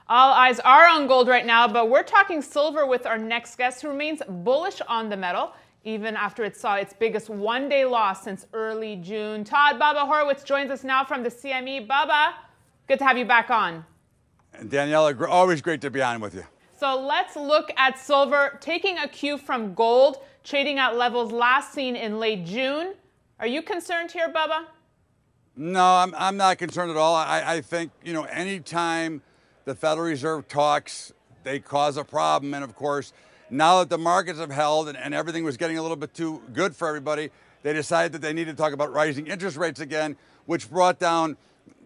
All eyes are on gold right now, but we're talking silver with our next guest who remains bullish on the metal, even after it saw its biggest one-day loss since early June. Todd Bubba Horwitz joins us now from the CME. Bubba, good to have you back on. And Daniela, always great to be on with you. So let's look at silver, taking a cue from gold, trading at levels last seen in late June. Are you concerned here, Bubba? No, I'm not concerned at all. I think, anytime the Federal Reserve talks, they cause a problem. And of course, now that the markets have held and everything was getting a little bit too good for everybody, they decided that they needed to talk about rising interest rates again, which brought down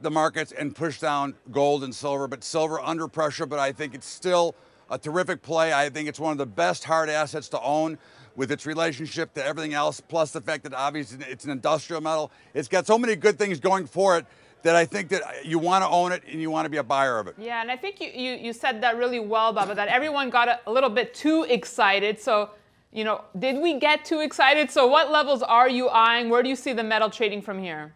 the markets and pushed down gold and silver. But silver under pressure, but I think it's still a terrific play. I think it's one of the best hard assets to own with its relationship to everything else, plus the fact that obviously it's an industrial metal. It's got so many good things going for it that I think that you want to own it and you want to be a buyer of it. Yeah, and I think you said that really well, Bubba, that everyone got a little bit too excited. So, did we get too excited? So what levels are you eyeing? Where do you see the metal trading from here?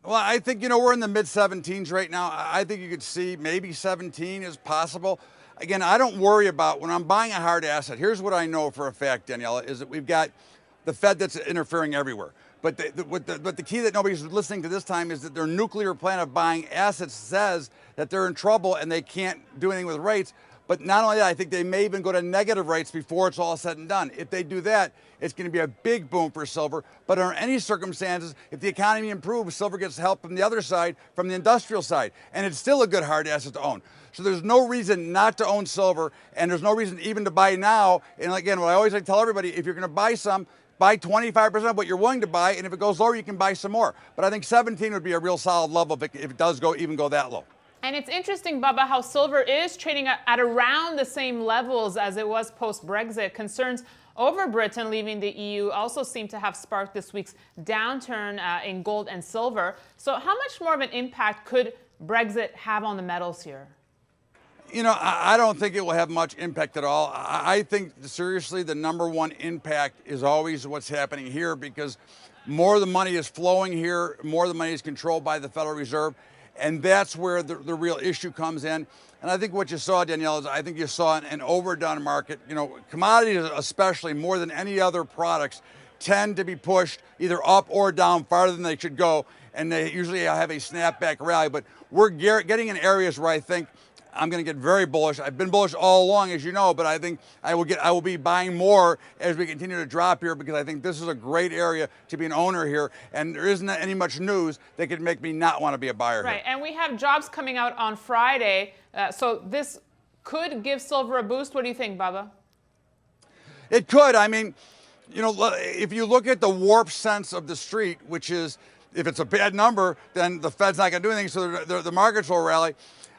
Well, I think, we're in the mid-17s right now. I think you could see maybe 17 is possible. Again, I don't worry about when I'm buying a hard asset. Here's what I know for a fact, Daniela, is that we've got the Fed that's interfering everywhere. But the key that nobody's listening to this time is that their nuclear plan of buying assets says that they're in trouble and they can't do anything with rates. But not only that, I think they may even go to negative rates before it's all said and done. If they do that, it's going to be a big boom for silver. But under any circumstances, if the economy improves, silver gets help from the other side, from the industrial side. And it's still a good hard asset to own. So there's no reason not to own silver, and there's no reason even to buy now. And again, what I always like to tell everybody, if you're going to buy some, buy 25% of what you're willing to buy, and if it goes lower, you can buy some more. But I think 17 would be a real solid level if it does even go that low. And it's interesting, Bubba, how silver is trading at around the same levels as it was post-Brexit. Concerns over Britain leaving the EU also seem to have sparked this week's downturn in gold and silver. So how much more of an impact could Brexit have on the metals here? I don't think it will have much impact at all. I think, seriously, the number one impact is always what's happening here, because more of the money is flowing here, more of the money is controlled by the Federal Reserve, and that's where the real issue comes in. And I think what you saw, Danielle, is I think you saw an overdone market. Commodities especially, more than any other products, tend to be pushed either up or down farther than they should go, and they usually have a snapback rally. But we're getting in areas where I think I'm going to get very bullish. I've been bullish all along, as you know, but I think I will be buying more as we continue to drop here, because I think this is a great area to be an owner here, and there isn't any much news that could make me not want to be a buyer here. Right, and we have jobs coming out on Friday, so this could give silver a boost. What do you think, Bubba? It could. I mean, if you look at the warped sense of the street, which is if it's a bad number, then the Fed's not going to do anything, so the markets will rally.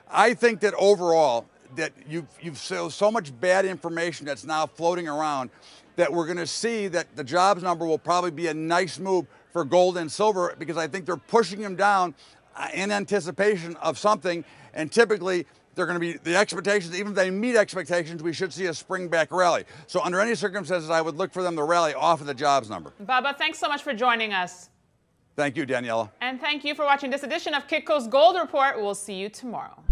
I think that overall, that you've so much bad information that's now floating around that we're going to see that the jobs number will probably be a nice move for gold and silver, because I think they're pushing them down in anticipation of something. And typically, they're going to be the expectations. Even if they meet expectations, we should see a spring back rally. So under any circumstances, I would look for them to rally off of the jobs number. Bubba, thanks so much for joining us. Thank you, Daniela. And thank you for watching this edition of Kitco's Gold Report. We'll see you tomorrow.